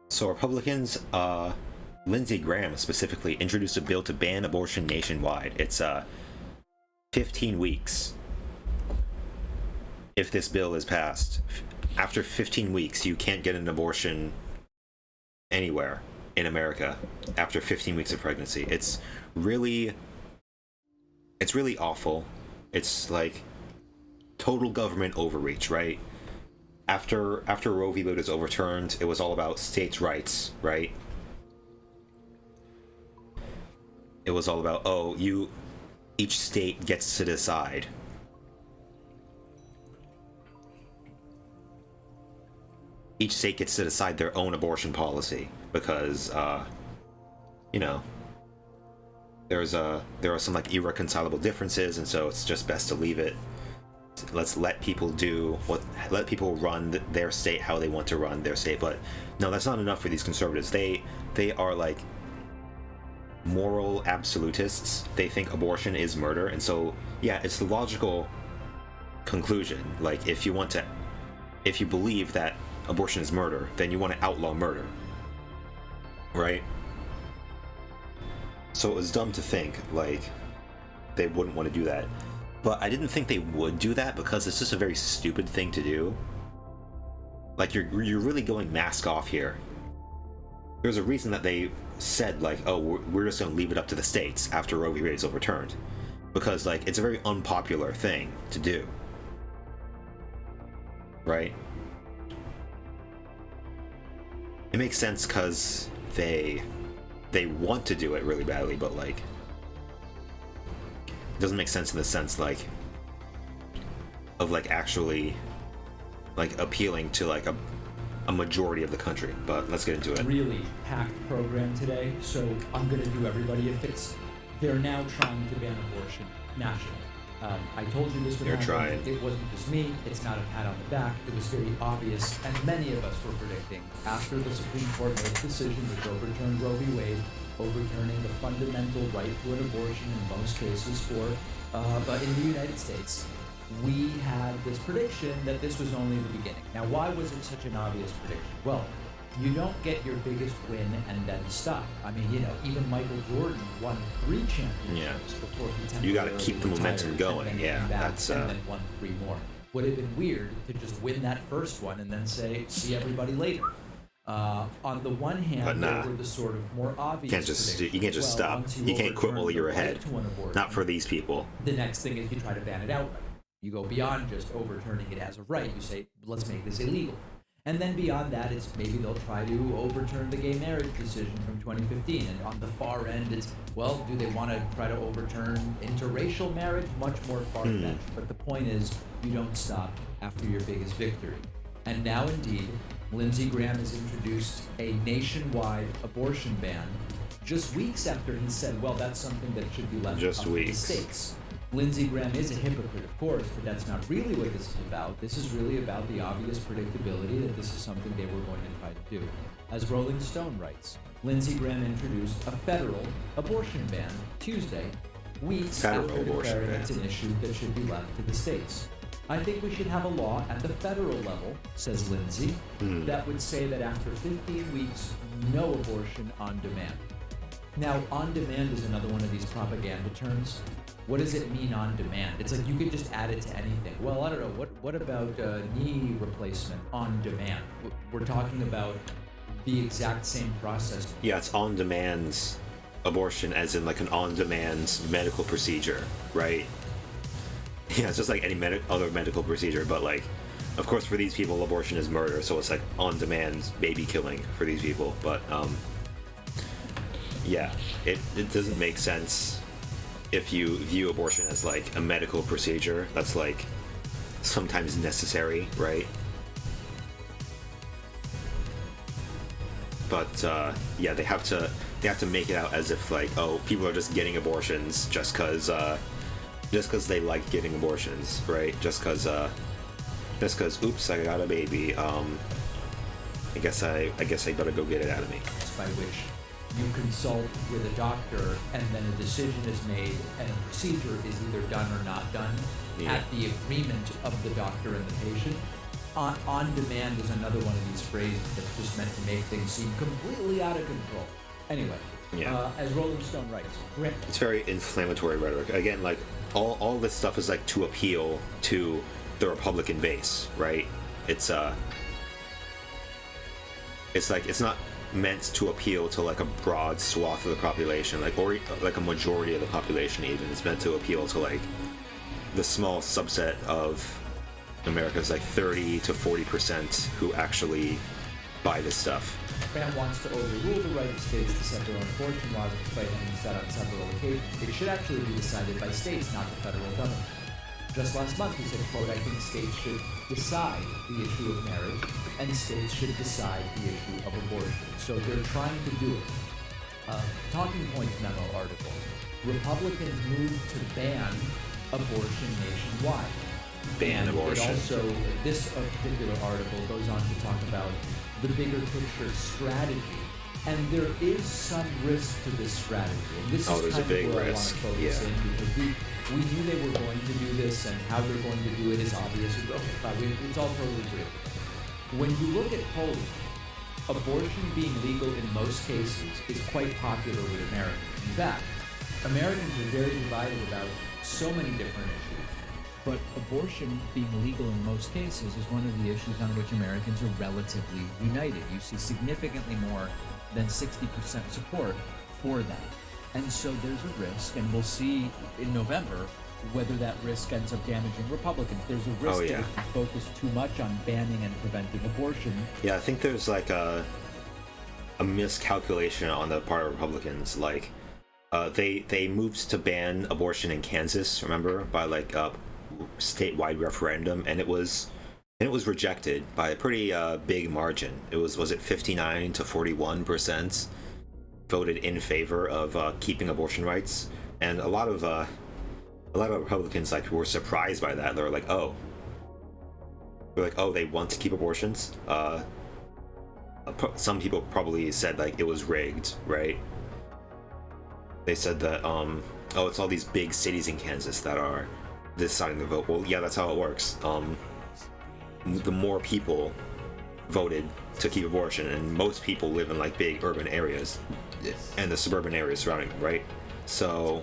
So Republicans, Lindsey Graham specifically, introduced a bill to ban abortion nationwide. It's 15 weeks if this bill is passed. After 15 weeks, you can't get an abortion anywhere in America after 15 weeks of pregnancy. It's really awful. It's like total government overreach, right? After Roe v. Wade was overturned, it was all about states' rights, right? It was all about, each state gets to decide. Each state gets to decide their own abortion policy because, there are some like irreconcilable differences, and so it's just best to leave it. Let's let people run their state how they want to run their state. But no, that's not enough for these conservatives. They are like moral absolutists. They think abortion is murder, and so yeah, it's the logical conclusion. Like if you believe that abortion is murder, then you want to outlaw murder, right? So it was dumb to think like they wouldn't want to do that. But I didn't think they would do that because it's just a very stupid thing to do. Like you're really going mask off here. There's a reason that they said like, we're just going to leave it up to the states after Roe v. Wade is overturned, because like it's a very unpopular thing to do, right? It makes sense because they want to do it really badly, but like it doesn't make sense in the sense like of like actually like appealing to like a majority of the country. But let's get into it. Really packed program today, so I'm gonna do everybody a fix. They're now trying to ban abortion nationally. I told you this would happen. Trying. It wasn't just me. It's not a pat on the back. It was very obvious, and many of us were predicting after the Supreme Court made its decision which overturned Roe v. Wade, overturning the fundamental right to an abortion in most cases but in the United States, we had this prediction that this was only the beginning. Now, why was it such an obvious prediction? Well, you don't get your biggest win and then stop. I mean, even Michael Jordan won 3 championships before he temporarily You got to keep the momentum going. and then won 3 more. Would have been weird to just win that first one and then say, see everybody later. On the one hand, there were the sort of more obvious you can't just stop. You can't quit while you're ahead. Not for these people. The next thing is you try to ban it outright. You go beyond just overturning it as a right. You say, let's make this illegal. And then beyond that, it's maybe they'll try to overturn the gay marriage decision from 2015. And on the far end, it's, well, do they want to try to overturn interracial marriage? Much more far-fetched. But the point is, you don't stop after your biggest victory. And now, indeed, Lindsey Graham has introduced a nationwide abortion ban just weeks after he said, well, that's something that should be left up to the states. Lindsey Graham is a hypocrite, of course, but that's not really what this is about. This is really about the obvious predictability that this is something they were going to try to do. As Rolling Stone writes, Lindsey Graham introduced a federal abortion ban Tuesday, weeks after declaring it's an issue that should be left to the states. I think we should have a law at the federal level, says Lindsey, that would say that after 15 weeks, no abortion on demand. Now, on demand is another one of these propaganda terms. What does it mean on demand? It's like you could just add it to anything. Well, I don't know. What about knee replacement on demand? We're talking about the exact same process. Yeah, it's on demand abortion, as in like an on demand medical procedure, right? Yeah, it's just like any other medical procedure, but like, of course, for these people, abortion is murder, so it's like on demand baby killing for these people. But yeah, it doesn't make sense if you view abortion as like a medical procedure that's like sometimes necessary, right? But yeah, they have to make it out as if like, people are just getting abortions just because they like getting abortions, right? Just because oops, I got a baby. I guess I better go get it out of me. By which you consult with a doctor, and then a decision is made, and a procedure is either done or not done at the agreement of the doctor and the patient. On demand is another one of these phrases that's just meant to make things seem completely out of control. Anyway, as Rolling Stone writes, it's very inflammatory rhetoric. Again, like all this stuff is like to appeal to the Republican base, right? It's like it's not meant to appeal to like a broad swath of the population, like or like a majority of the population. Even it's meant to appeal to like the small subset of America's like 30 to 40% who actually buy this stuff. Graham wants to overrule the right of states to set their own abortion laws despite having said on several occasions it should actually be decided by states, not the federal government. Just last month he said, quote, I think states should decide the issue of marriage and states should decide the issue of abortion. So they're trying to do it. Talking Points memo article. Republicans moved to ban abortion nationwide. Ban abortion. It also, this particular article goes on to talk about the bigger picture strategy. And there is some risk to this strategy. And this is there's kind a big of where risk. I want to focus in because we knew they were going to do this, and how they're going to do it is obvious. Okay, it's all totally real. When you look at polling, abortion being legal in most cases is quite popular with Americans. In fact, Americans are very divided about so many different issues. But abortion being legal in most cases is one of the issues on which Americans are relatively united. You see significantly more than 60% support for that. And so there's a risk, and we'll see in November whether that risk ends up damaging Republicans. There's a risk that if you focus too much on banning and preventing abortion. Yeah, I think there's like a miscalculation on the part of Republicans. Like, they moved to ban abortion in Kansas, remember, by like a statewide referendum, and it was rejected by a pretty big margin. It was it 59 to 41% voted in favor of keeping abortion rights, and a lot of Republicans like were surprised by that. They were like, oh, they want to keep abortions. Some people probably said like it was rigged, right? They said that it's all these big cities in Kansas that are deciding to vote. Well, yeah, that's how it works. The more people voted to keep abortion, and most people live in like big urban areas and the suburban areas surrounding, right? So,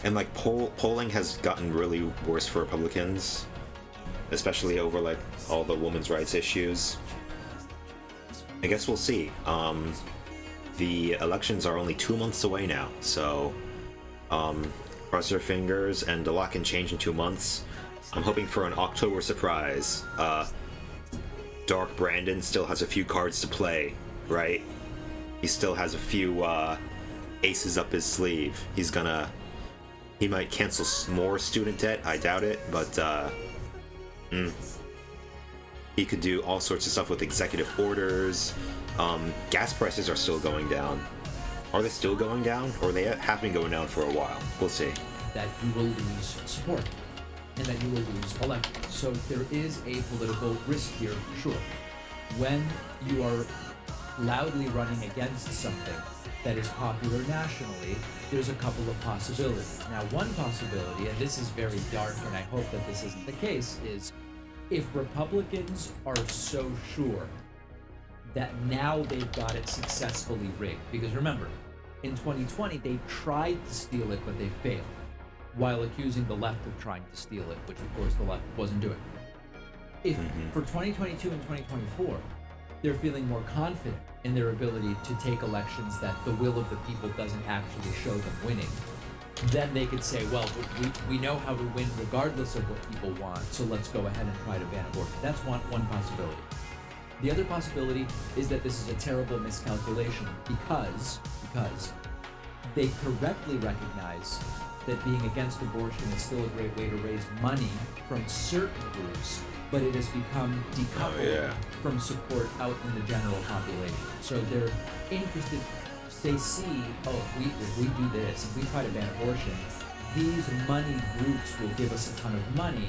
and like polling has gotten really worse for Republicans, especially over like all the women's rights issues. I guess we'll see. The elections are only 2 months away now, so cross your fingers, and a lot can change in 2 months. I'm hoping for an October surprise. Dark Brandon still has a few cards to play, right? He still has a few aces up his sleeve. He might cancel more student debt. I doubt it, but he could do all sorts of stuff with executive orders. Gas prices are still going down. Are they still going down, or they have been going down for a while? We'll see. That you will lose support, and that you will lose elections. So there is a political risk here for sure. When you are loudly running against something that is popular nationally, there's a couple of possibilities. Now, one possibility, and this is very dark, and I hope that this isn't the case, is if Republicans are so sure that now they've got it successfully rigged. Because remember, in 2020, they tried to steal it, but they failed, while accusing the left of trying to steal it, which of course the left wasn't doing. If for 2022 and 2024, they're feeling more confident in their ability to take elections that the will of the people doesn't actually show them winning, then they could say, well, we know how to win regardless of what people want, so let's go ahead and try to ban abortion. That's one possibility. The other possibility is that this is a terrible miscalculation because they correctly recognize that being against abortion is still a great way to raise money from certain groups, but it has become decoupled from support out in the general population. So they're interested, they see, if we do this, if we try to ban abortion, these money groups will give us a ton of money,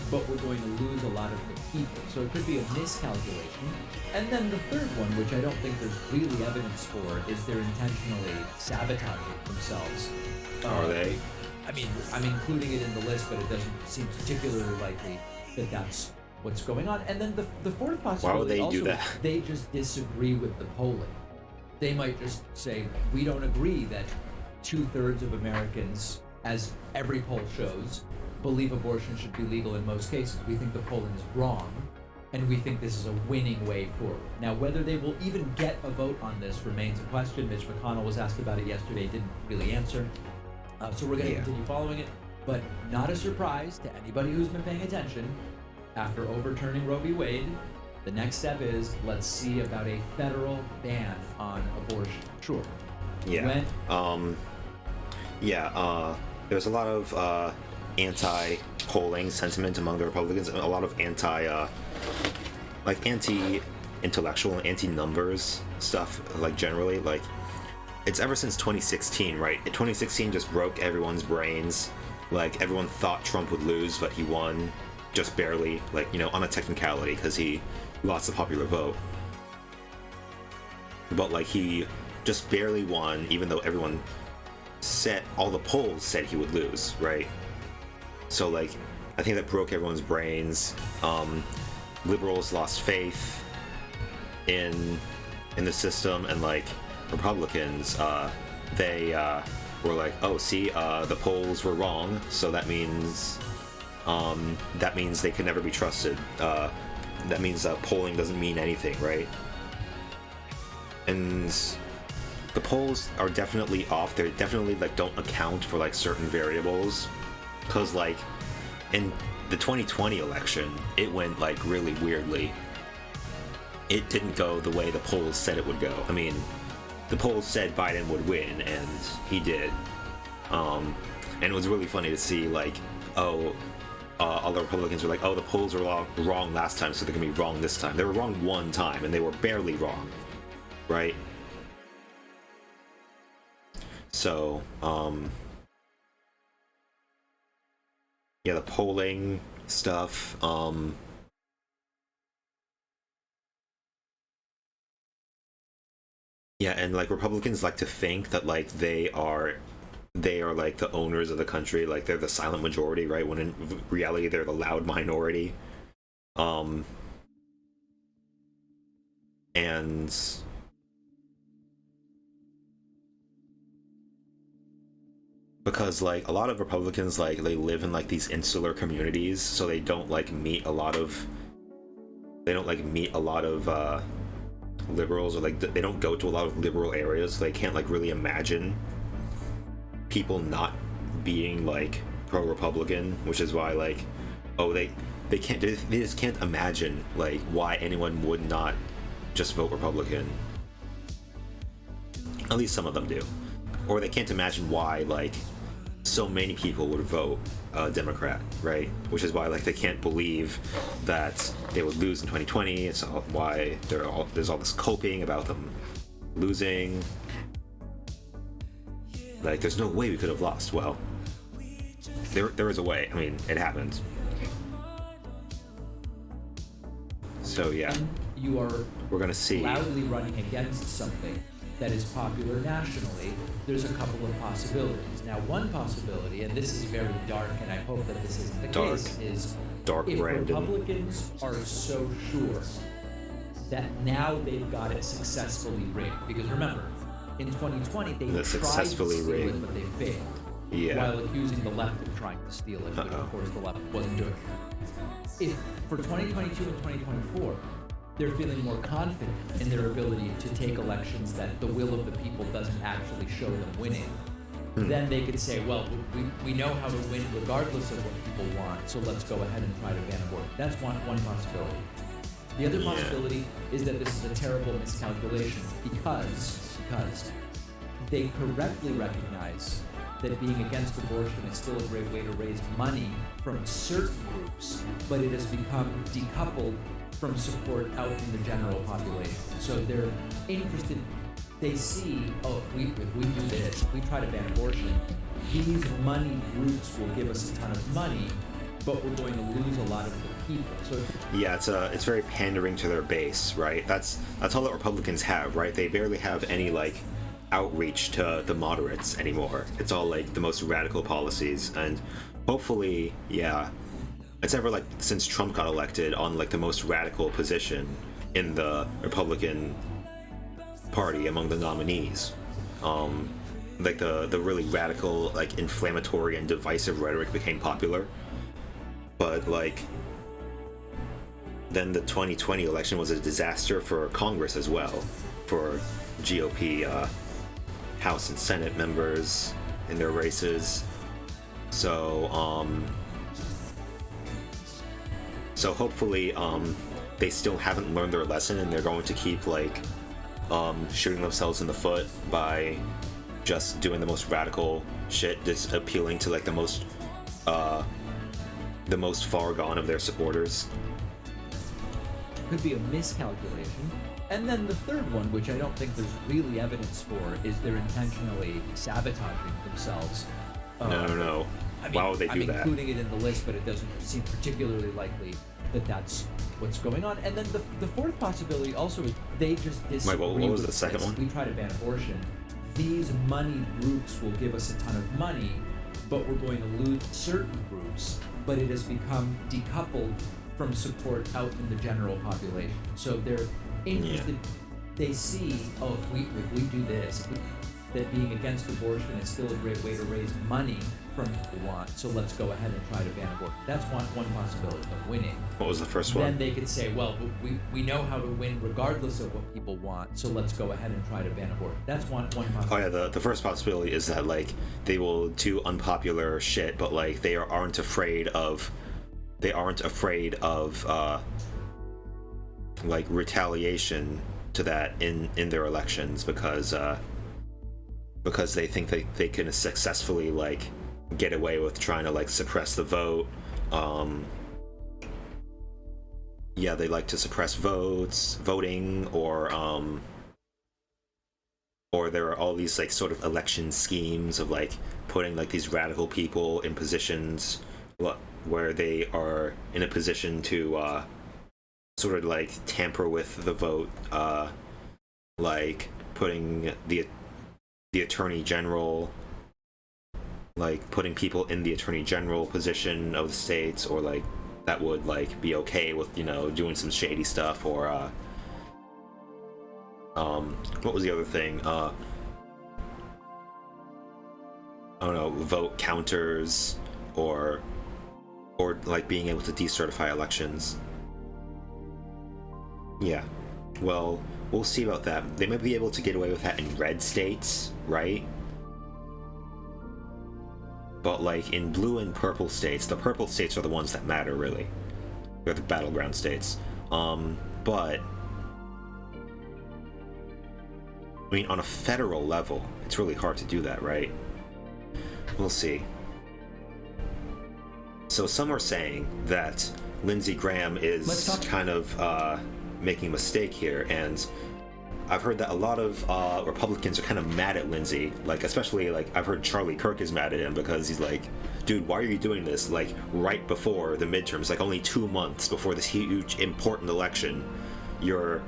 but we're going to lose a lot of the people. So it could be a miscalculation. And then the third one, which I don't think there's really evidence for, is they're intentionally sabotaging themselves. Are they? I mean, I'm including it in the list, but it doesn't seem particularly likely. that that's what's going on. And then the fourth Why possibility would they also do that? is they just disagree with the polling. They might just say, we don't agree that 2/3 of Americans, as every poll shows, believe abortion should be legal in most cases. We think the polling is wrong, and we think this is a winning way forward. Now, whether they will even get a vote on this remains a question. Mitch McConnell was asked about it yesterday, didn't really answer. So we're going to continue following it, but not a surprise to anybody who's been paying attention. After overturning Roe v. Wade, the next step is, let's see about a federal ban on abortion. Sure. Yeah. There's a lot of anti-polling sentiment among the Republicans, and a lot of anti-intellectual and anti-numbers stuff, like generally, like it's ever since 2016, right? 2016 just broke everyone's brains. Like everyone thought Trump would lose, but he won just barely, like, you know, on a technicality because he lost the popular vote. But like he just barely won, even though everyone said, all the polls said he would lose, right? So like I think that broke everyone's brains. Liberals lost faith in the system, and like Republicans, they were like, oh, see, the polls were wrong, so that means they can never be trusted. That means polling doesn't mean anything, right? And the polls are definitely off. They definitely like don't account for like certain variables, because like in the 2020 election, it went like really weirdly. It didn't go the way the polls said it would go. I mean, the polls said Biden would win, and he did. And it was really funny to see like, all the Republicans were like, oh, the polls were wrong last time, so they're gonna be wrong this time. They were wrong one time, and they were barely wrong, right? So, yeah, the polling stuff, yeah, and like Republicans like to think that like they are like the owners of the country, like they're the silent majority, right? When in reality they're the loud minority. And because like a lot of Republicans, like they live in like these insular communities, so they don't like meet a lot of liberals, or like they don't go to a lot of liberal areas, so they can't like really imagine people not being like pro-Republican, which is why like, oh, they just can't imagine like why anyone would not just vote Republican. At least some of them do. Or they can't imagine why like so many people would vote Democrat, right? Which is why like they can't believe that they would lose in 2020. It's why there's all this coping about them losing. Like, there's no way we could have lost. Well, there is a way. I mean, it happened. So yeah, we're gonna see. Loudly running against something that is popular nationally. There's a couple of possibilities. Now, one possibility, and this is very dark, and I hope that this isn't the case, is if Republicans are so sure that now they've got it successfully rigged, because remember, in 2020 they tried to steal it, but they failed. Yeah. While accusing the left of trying to steal it, which of course the left wasn't doing. If for 2022 and 2024, they're feeling more confident in their ability to take elections that the will of the people doesn't actually show them winning, then they could say, well, we know how to win regardless of what people want, so let's go ahead and try to ban abortion. That's one possibility. The other possibility is that this is a terrible miscalculation because they correctly recognize that being against abortion is still a great way to raise money from certain groups, but it has become decoupled from support out in the general population. So they're interested, they see, oh, if we do this, if we try to ban abortion, these money groups will give us a ton of money, but we're going to lose a lot of the people. So yeah, it's very pandering to their base, right? That's all that Republicans have, right? They barely have any like outreach to the moderates anymore. It's all like the most radical policies, and hopefully, yeah, it's ever like since Trump got elected on like the most radical position in the Republican Party among the nominees. Like the really radical, like inflammatory and divisive rhetoric became popular. But like then the 2020 election was a disaster for Congress as well, for GOP House and Senate members in their races. So so hopefully they still haven't learned their lesson, and they're going to keep like shooting themselves in the foot by just doing the most radical shit, just appealing to like the most far gone of their supporters. Could be a miscalculation. And then the third one, which I don't think there's really evidence for, is they're intentionally sabotaging themselves. No. I mean, Why would they do I'm that? including it in the list, but it doesn't seem particularly likely that that's what's going on. And then the fourth possibility also is they just disagree. Wait, what was with the second this. one? We try to ban abortion. These moneyed groups will give us a ton of money, but we're going to lose certain groups. But it has become decoupled from support out in the general population. So they're interested. Yeah. They see, if we do this, that being against abortion is still a great way to raise money from people who want. So let's go ahead and try to ban abortion. That's one possibility of winning. What was the first Then one? they could say, well, we know how to win regardless of what people want. So let's go ahead and try to ban abortion. That's one possibility. Oh yeah, the first possibility is that like they will do unpopular shit, but like they aren't afraid of like retaliation to that in their elections because they think they can successfully like get away with trying to like suppress the vote. Yeah, they like to suppress voting, or there are all these like sort of election schemes of like putting like these radical people in positions where they are in a position to sort of like tamper with the vote, like putting the attorney general, like putting people in the attorney general position of the states, or like that would like be okay with, you know, doing some shady stuff, or what was the other thing? I don't know, vote counters, or like being able to decertify elections. Yeah, well, we'll see about that. They might be able to get away with that in red states, right? But like in blue and purple states, the purple states are the ones that matter, really. They're the battleground states. But I mean, on a federal level, it's really hard to do that, right? We'll see. So some are saying that Lindsey Graham is kind of making a mistake here, and I've heard that a lot of Republicans are kind of mad at Lindsey, like especially like I've heard Charlie Kirk is mad at him because he's like, dude, why are you doing this like right before the midterms, like only 2 months before this huge important election? You're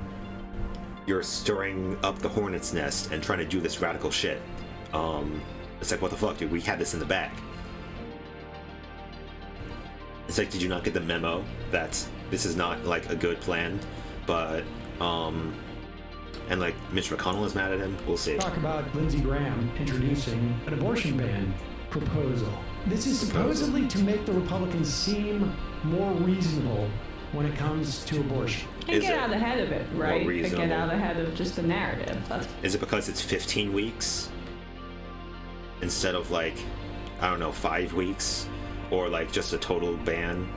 stirring up the hornet's nest and trying to do this radical shit. It's like, what the fuck, dude? We had this in the bag. It's like, did you not get the memo that this is not like a good plan? But and like Mitch McConnell is mad at him. We'll see. Talk about Lindsey Graham introducing an abortion ban proposal. This is supposedly to make the Republicans seem more reasonable when it comes to abortion. And get out ahead of it, right? And get out ahead of just the narrative. Is it because it's 15 weeks instead of like, I don't know, 5 weeks, or like just a total ban?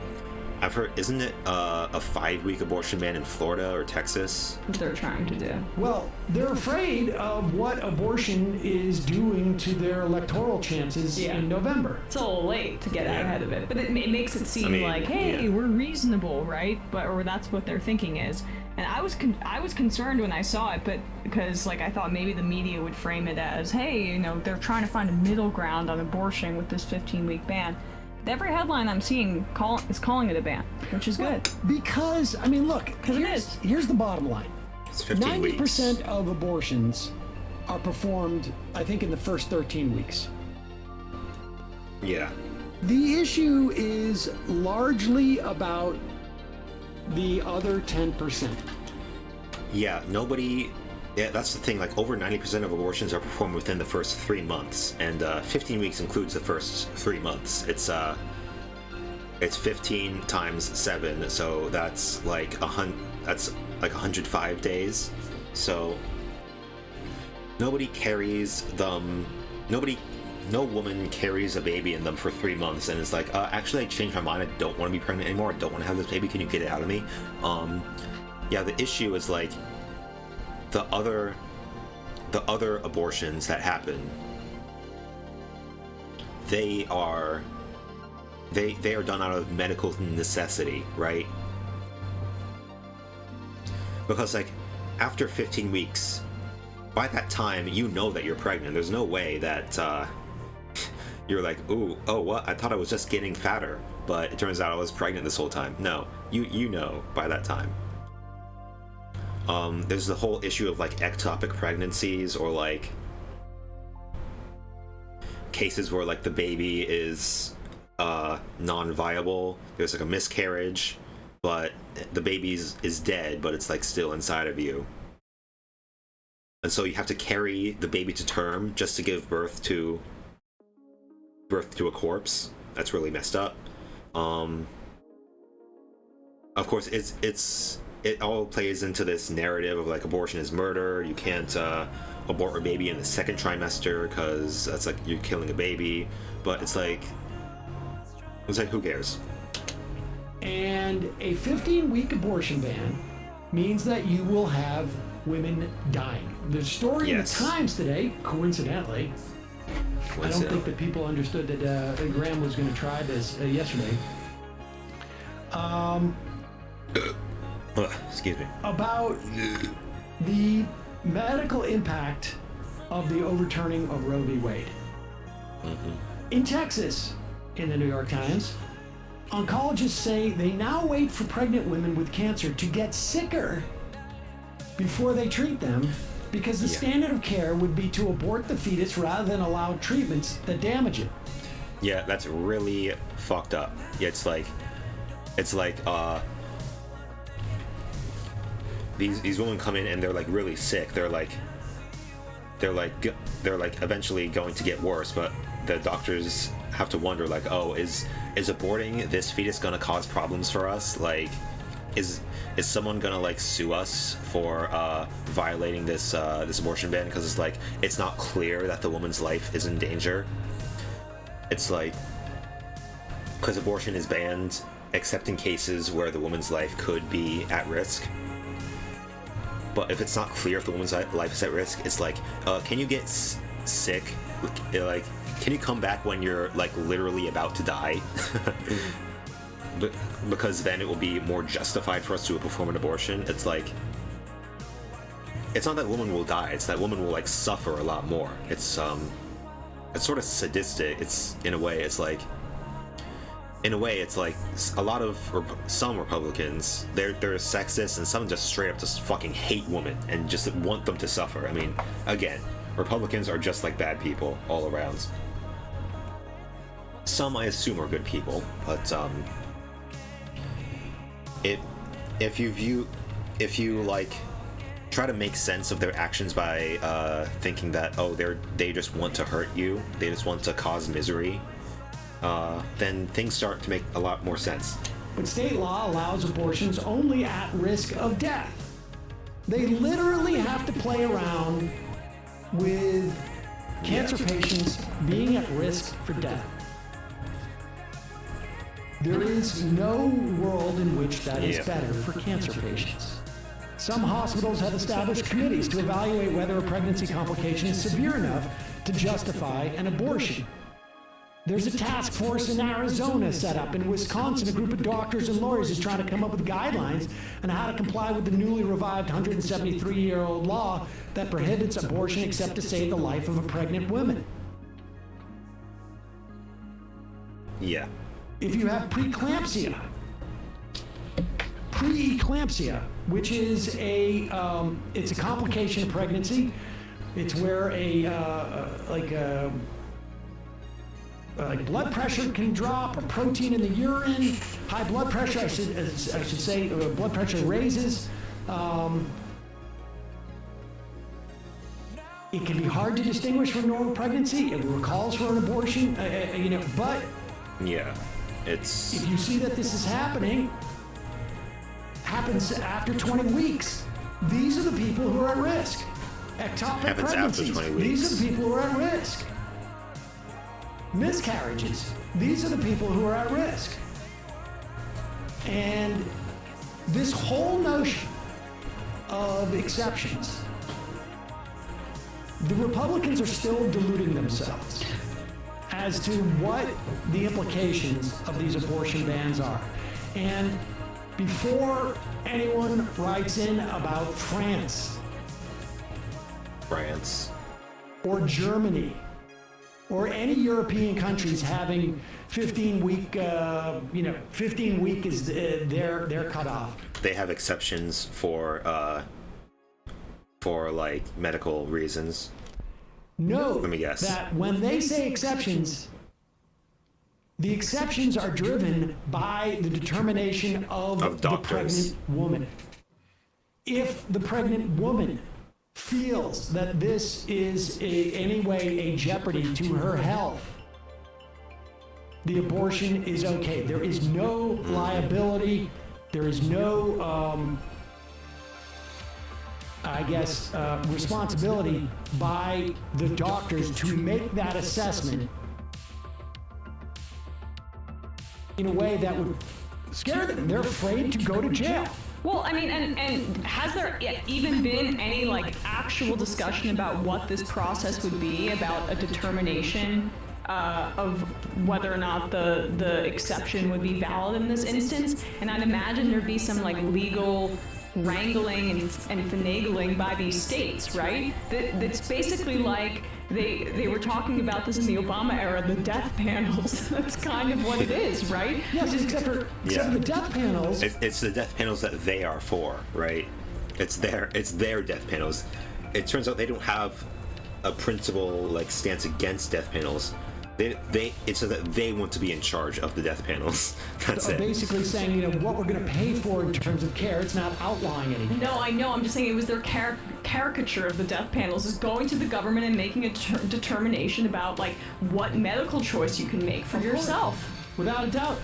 I've heard, isn't it a 5-week abortion ban in Florida or Texas? What they're trying to do. Well, they're afraid of what abortion is doing to their electoral chances in November. It's a little late to get out ahead of it, but it makes it seem like, hey, we're reasonable, right? Or that's what their thinking is. And I was concerned when I saw it, but because like I thought maybe the media would frame it as, hey, you know, they're trying to find a middle ground on abortion with this 15-week ban. Every headline I'm seeing is calling it a ban, which is good. Because, I mean, look, here's the bottom line. It's 15 weeks. 90% of abortions are performed, I think, in the first 13 weeks. Yeah. The issue is largely about the other 10%. Yeah, nobody. Yeah, that's the thing. Like, over 90% of abortions are performed within the first 3 months, and 15 weeks includes the first 3 months. It's 15 times 7, so that's like 105 days. So nobody carries them. No woman carries a baby in them for 3 months and is like, actually, I changed my mind. I don't want to be pregnant anymore. I don't want to have this baby. Can you get it out of me? Yeah, the issue is like the other abortions that happen. They are done out of medical necessity, right? Because like after 15 weeks, by that time you know that you're pregnant. There's no way that you're like, oh, what? I thought I was just getting fatter, but it turns out I was pregnant this whole time. No, you know by that time. There's the whole issue of like ectopic pregnancies, or like cases where like the baby is non-viable. There's like a miscarriage, but the baby is dead, but it's like still inside of you. And so you have to carry the baby to term just to give birth to a corpse. That's really messed up. Of course, it all plays into this narrative of like abortion is murder. You can't abort a baby in the second trimester because that's like you're killing a baby. But it's like who cares? And a 15-week abortion ban means that you will have women dying. The story in the Times today, coincidentally, I don't think that people understood that Graham was going to try this yesterday. Excuse me. About the medical impact of the overturning of Roe v. Wade. Mm-hmm. In Texas, in the New York Times, oncologists say they now wait for pregnant women with cancer to get sicker before they treat them, because the standard of care would be to abort the fetus rather than allow treatments that damage it. Yeah, that's really fucked up. Yeah, it's like these women come in and they're like really sick. They're like eventually going to get worse, but the doctors have to wonder like, oh, is aborting this fetus gonna cause problems for us? Like, is someone gonna like sue us for violating this abortion ban? Because it's like it's not clear that the woman's life is in danger. It's like, because abortion is banned except in cases where the woman's life could be at risk. But if it's not clear if the woman's life is at risk, it's like, can you get sick? Like, can you come back when you're like literally about to die? Because then it will be more justified for us to perform an abortion. It's like, it's not that woman will die, it's that woman will like suffer a lot more. It's sort of sadistic. It's in a way it's like a lot of some Republicans, they're sexist, and some just straight up just fucking hate women and just want them to suffer. I mean, again, Republicans are just like bad people all around. Some I assume are good people, but if you like try to make sense of their actions by thinking that, oh, they just want to hurt you, they just want to cause misery, then things start to make a lot more sense. But state law allows abortions only at risk of death. They literally have to play around with cancer patients being at risk for death. There is no world in which that is better for cancer patients. Some hospitals have established committees to evaluate whether a pregnancy complication is severe enough to justify an abortion. There's a task force in Arizona set up. In Wisconsin, a group of doctors and lawyers is trying to come up with guidelines on how to comply with the newly revived 173-year-old law that prohibits abortion except to save the life of a pregnant woman. Yeah. If you have preeclampsia, which is it's a complication of pregnancy. It's where like blood pressure can drop, or protein in the urine, high blood pressure, I should say, blood pressure raises. It can be hard to distinguish from normal pregnancy. It calls for an abortion, but Yeah, it's... if you see that this is happens after 20 weeks, these are the people who are at risk. Ectopic Happens after pregnancies, 20 weeks. these are the people who are at risk. Miscarriages, these are the people who are at risk. And this whole notion of exceptions, the Republicans are still deluding themselves as to what the implications of these abortion bans are. And before anyone writes in about France or Germany or any European countries having 15-week, 15-week is their cutoff. They have exceptions for like medical reasons. No, Let me guess. that when they say exceptions, the exceptions are driven by the determination of the doctors. pregnant woman. If the pregnant woman feels that this is any way a jeopardy to her health, the abortion is okay. There is no liability. There is no, responsibility by the doctors to make that assessment in a way that would scare them. They're afraid to go to jail. Well, I mean, and has there even been any like actual discussion about what this process would be, about a determination of whether or not the exception would be valid in this instance? And I'd imagine there'd be some like legal wrangling and finagling by these states, right? That's basically like they were talking about this in the Obama era, the death panels. That's kind of what it is, right? Yes, except for the death panels. It's the death panels that they are for, right? It's their death panels. It turns out they don't have a principle like stance against death panels. It's so that they want to be in charge of the death panels. That's it. Basically saying, what we're going to pay for in terms of care. It's not outlying anything. No, I know. I'm just saying it was their caricature of the death panels is going to the government and making a determination about like what medical choice you can make for yourself. Without a doubt.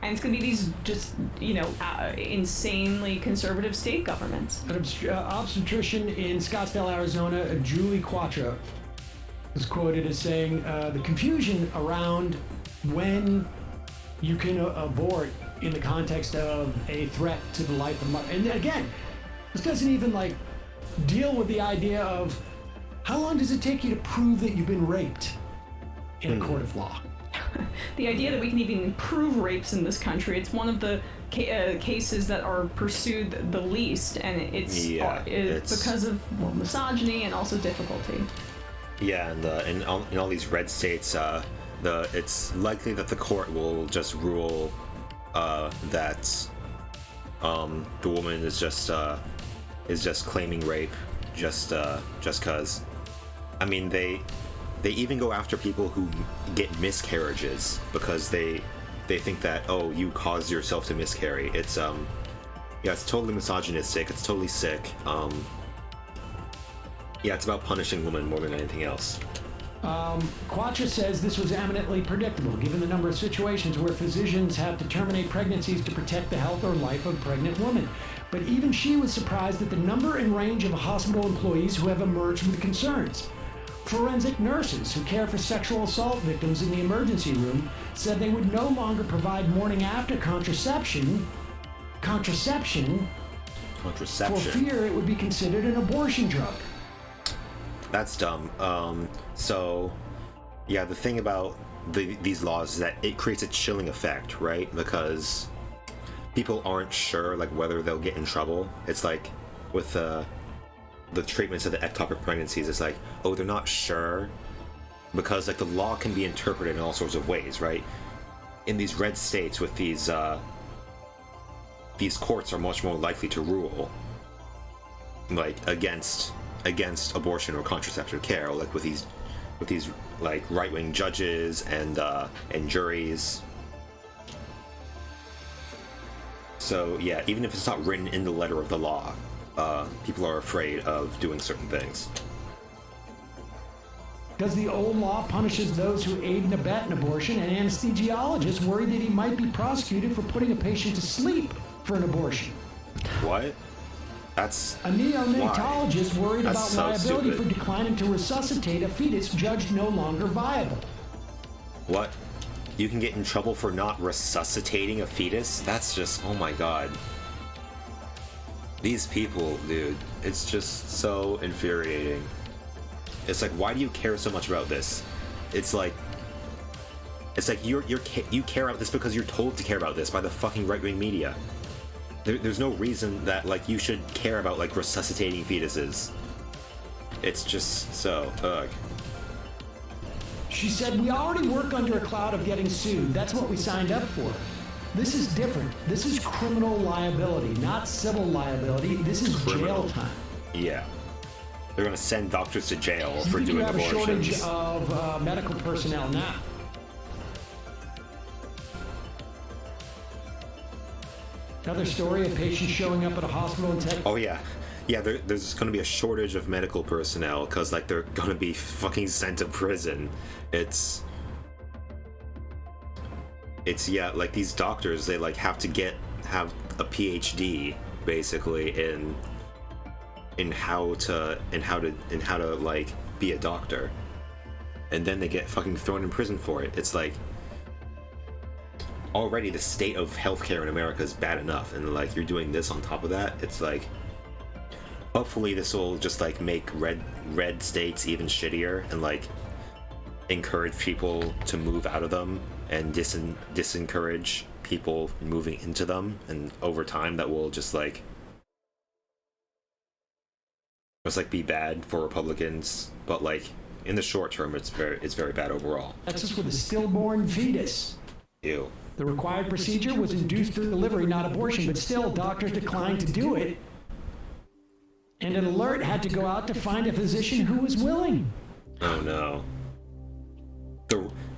And it's going to be these just, insanely conservative state governments. An obstetrician in Scottsdale, Arizona, Julie Quattro, was quoted as saying, the confusion around when you can abort in the context of a threat to the life of mother. And again, this doesn't even deal with the idea of how long does it take you to prove that you've been raped in a court of law. The idea that we can even prove rapes in this country, it's one of the cases that are pursued the least, and it's because of misogyny and also difficulty. Yeah, and in all these red states, it's likely that the court will just rule that the woman is just claiming rape just cause. I mean, they even go after people who get miscarriages because they think that, oh, you caused yourself to miscarry. It's it's totally misogynistic. It's totally sick. Yeah, it's about punishing women more than anything else. Quattro says this was eminently predictable, given the number of situations where physicians have to terminate pregnancies to protect the health or life of a pregnant woman. But even she was surprised at the number and range of hospital employees who have emerged with concerns. Forensic nurses who care for sexual assault victims in the emergency room said they would no longer provide morning-after contraception for fear it would be considered an abortion drug. That's dumb. So, yeah, the thing about these laws is that it creates a chilling effect, right? Because people aren't sure, whether they'll get in trouble. It's like with the treatments of the ectopic pregnancies. It's like, oh, they're not sure because the law can be interpreted in all sorts of ways, right? In these red states with these courts are much more likely to rule against abortion or contraceptive care, with these with these like right-wing judges and juries. So yeah, even if it's not written in the letter of the law, people are afraid of doing certain things. Because the old law punishes those who aid and abet an abortion, and anesthesiologists worry that he might be prosecuted for putting a patient to sleep for an abortion. What? That's a neonatologist worried That's about so liability stupid. for declining to resuscitate a fetus judged no longer viable. What? You can get in trouble for not resuscitating a fetus? That's just, oh my god. These people, dude, it's just so infuriating. It's like, why do you care so much about this? It's like you care about this because you're told to care about this by the fucking right-wing media. There's no reason that like you should care about like resuscitating fetuses. It's just so ugh. She said, "We already work under a cloud of getting sued. That's what we signed up for. This is different. This is criminal liability, not civil liability. This is jail time." Yeah. They're gonna send doctors to jail for You doing have abortions. a shortage of medical personnel now. Another story of patients showing up at a hospital in Texas. Oh yeah. Yeah, there's gonna be a shortage of medical personnel because like they're gonna be fucking sent to prison. It's yeah, like these doctors, they like have a PhD basically in how to like be a doctor, and then they get fucking thrown in prison for it. It's like already the state of healthcare in America is bad enough, and like you're doing this on top of that. It's like hopefully this will just like make red states even shittier and like encourage people to move out of them and disencourage people moving into them, and over time that will just like be bad for Republicans, but like in the short term it's very bad overall. Texas with a stillborn fetus. Ew. The required procedure was induced delivery, not abortion, but still doctors declined to do it. And an alert had to go out to find a physician who was willing. Oh no.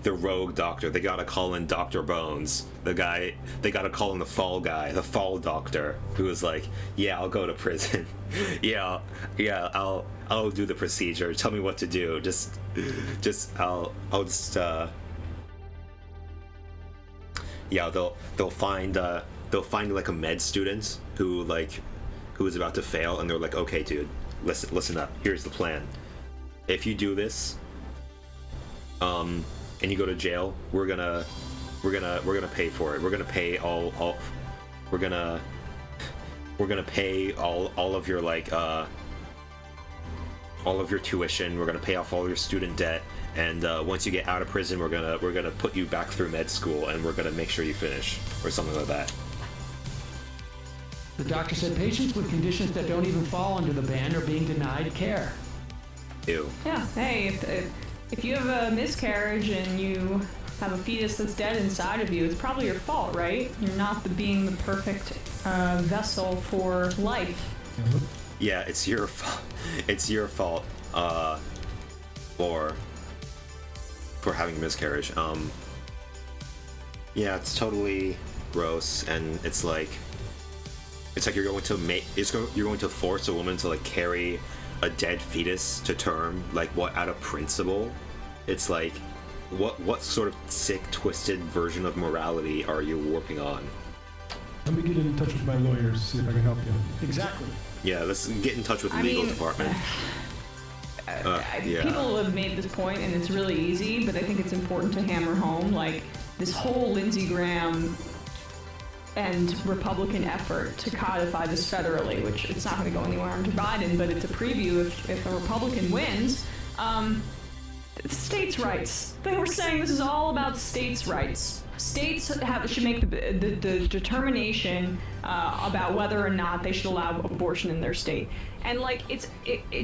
The rogue doctor. They gotta call in Dr. Bones. They gotta call in the fall guy, the fall doctor, who was like, yeah, I'll go to prison. yeah, I'll do the procedure. Tell me what to do. Yeah, they'll find like a med student who is about to fail, and they're like, okay, dude, listen up. Here's the plan. If you do this, and you go to jail, we're gonna pay for it. We're gonna pay all of your like all of your tuition. We're gonna pay off all your student debt, and once you get out of prison, we're gonna put you back through med school, and we're gonna make sure you finish, or something like that. The doctor said patients with conditions that don't even fall under the ban are being denied care. Ew. Yeah. Hey, if you have a miscarriage and you have a fetus that's dead inside of you, it's probably your fault, right? You're not being the perfect vessel for life. Yeah, it's your fault. It's your fault for having a miscarriage. Yeah, it's totally gross, and it's like you're going to force a woman to like carry a dead fetus to term, like what, out of principle? It's like what sort of sick, twisted version of morality are you working on? Let me get in touch with my lawyers, see if I can help you. Exactly. Yeah, let's get in touch with the legal department. Yeah. People have made this point, and it's really easy, but I think it's important to hammer home, like, this whole Lindsey Graham and Republican effort to codify this federally, which it's not going to go anywhere under Biden, but it's a preview if a Republican wins. States' rights. They were saying this is all about states' rights. States should make the determination about whether or not they should allow abortion in their state. And like it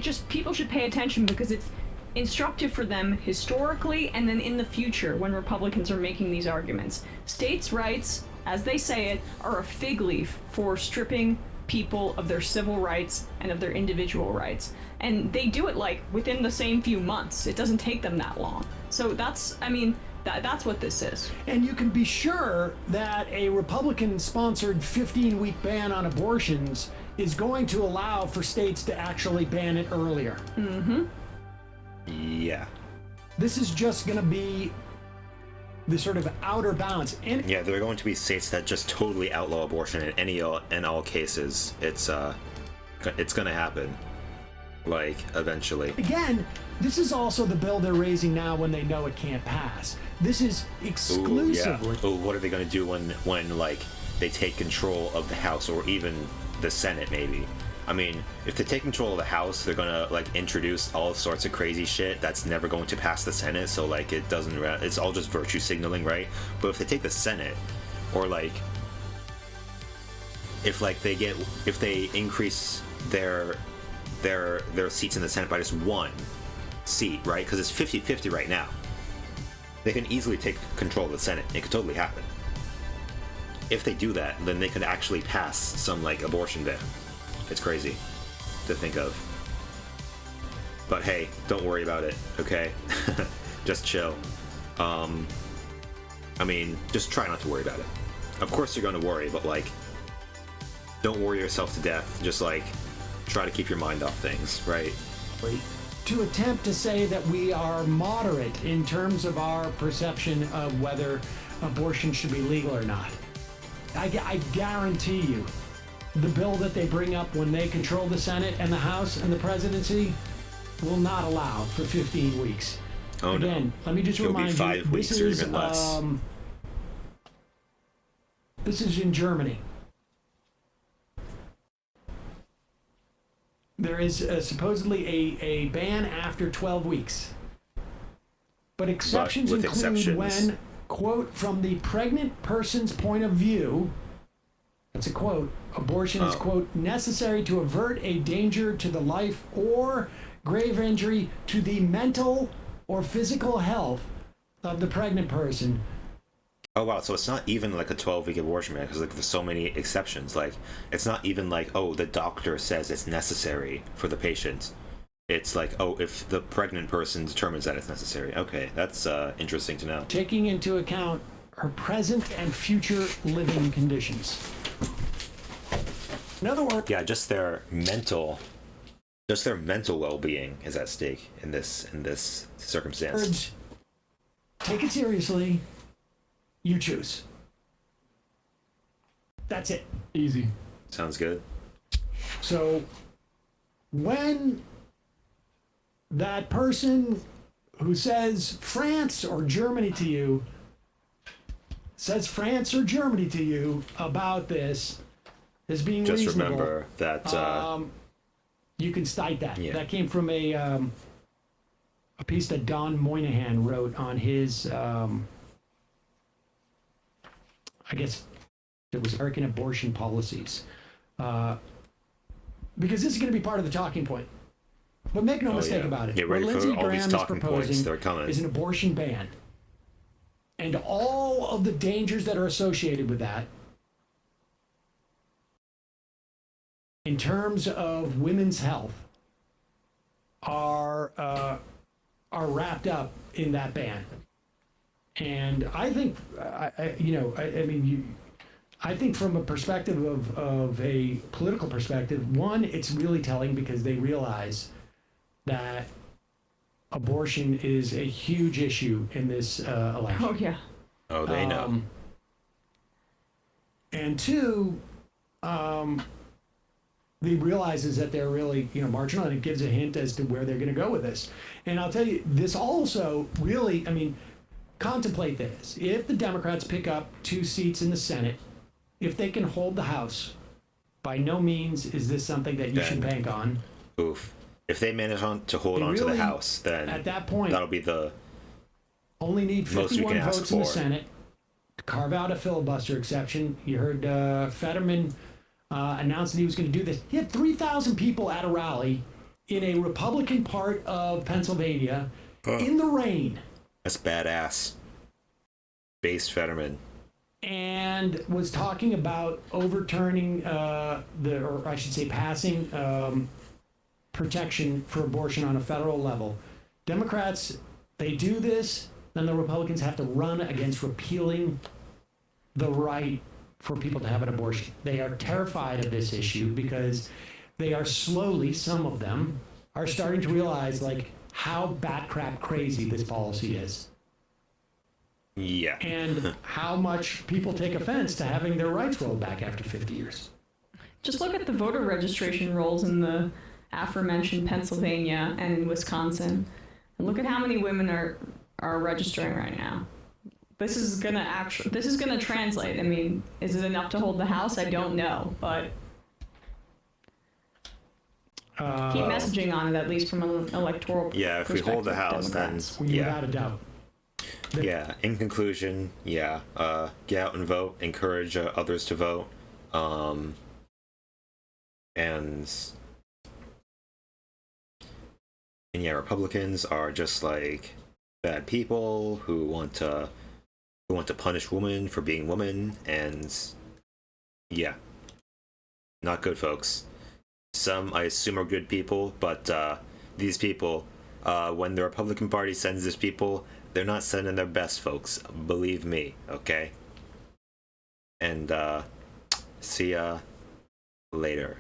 just, people should pay attention, because it's instructive for them historically and then in the future when Republicans are making these arguments. States' rights, as they say it, are a fig leaf for stripping people of their civil rights and of their individual rights. and they do it like within the same few months. It doesn't take them that long. So that's, I mean, that's what this is. And you can be sure that a Republican-sponsored 15-week ban on abortions is going to allow for states to actually ban it earlier. Mm-hmm. Yeah. This is just going to be the sort of outer balance. And Yeah, there are going to be states that just totally outlaw abortion in all cases. It's gonna happen, like, eventually. again, this is also the bill they're raising now when they know it can't pass. This is exclusively. Oh, what are they gonna do when like they take control of the House or even the Senate? Maybe. I mean, if they take control of the House, they're gonna like introduce all sorts of crazy shit that's never going to pass the Senate. So like it doesn't. It's all just virtue signaling, right? But if they take the Senate, or like if they increase their seats in the Senate by just one seat, right? Because it's 50-50 right now. They can easily take control of the Senate. It could totally happen. If they do that, then they could actually pass some like abortion ban. It's crazy to think of. But hey, don't worry about it, okay? Just chill. I mean, just try not to worry about it. Of course you're gonna worry, but like, don't worry yourself to death. Just like, try to keep your mind off things, right? To attempt to say that we are moderate in terms of our perception of whether abortion should be legal or not. I guarantee you, the bill that they bring up when they control the Senate and the House and the presidency will not allow for 15 weeks. Oh, Again, no. let me just It'll be remind 5 you, weeks this or is even less. This is in Germany. There is supposedly a ban after 12 weeks. But exceptions with include exceptions. when, quote, from the pregnant person's point of view, that's a quote, abortion is, quote, necessary to avert a danger to the life or grave injury to the mental or physical health of the pregnant person. Oh wow, so it's not even like a 12-week abortion ban, because like there's so many exceptions. Like it's not even like, oh, the doctor says it's necessary for the patient. It's like, oh, if the pregnant person determines that it's necessary. Okay, that's interesting to know. Taking into account her present and future living conditions. In other words, Yeah, just their mental well-being is at stake in this circumstance. take it seriously. You choose. That's it. Easy. Sounds good. So when that person who says France or Germany to you says France or Germany to you about this as being Just reasonable, remember that you can cite that. Yeah. That came from a piece that Don Moynihan wrote on his, I guess it was American abortion policies. Because this is going to be part of the talking point. But make no mistake about it. Get What ready Lindsey for all these Graham is talking points. proposing They're coming. is an abortion ban. And all of the dangers that are associated with that in terms of women's health are wrapped up in that ban. And I think, I think from a perspective of a political perspective, one, it's really telling because they realize that abortion is a huge issue in this election. Oh yeah. Oh, they know. And two, they realizes that they're really, marginal, and it gives a hint as to where they're going to go with this. And I'll tell you, this also really, contemplate this. If the Democrats pick up 2 seats in the Senate, if they can hold the House, by no means is this something that you should bank on. Oof. If they manage to hold on to the House, then at that point, that'll be the only need most we 51 can ask votes in the for. Senate to carve out a filibuster exception. You heard Fetterman announced that he was going to do this. He had 3,000 people at a rally in a Republican part of Pennsylvania in the rain. That's badass. Based Fetterman. And was talking about overturning passing protection for abortion on a federal level. Democrats, they do this, then the Republicans have to run against repealing the right for people to have an abortion. They are terrified of this issue because they are slowly, some of them, are starting to realize like how bat crap crazy this policy is. Yeah. And how much people take offense to having their rights rolled back after 50 years. Just look at the voter registration rolls in the aforementioned Pennsylvania and in Wisconsin, and look at how many women are registering right now. This is gonna translate. I mean, is it enough to hold the House? I don't know, but keep messaging on it, at least from an electoral Yeah, if we hold the House, Democrats. then Without a doubt. Yeah, in conclusion, get out and vote, encourage others to vote, and yeah, Republicans are just like bad people who want to punish women for being women, and yeah, not good, folks. Some, I assume, are good people, but these people, when the Republican Party sends these people, they're not sending their best, folks. Believe me, okay? And see ya later.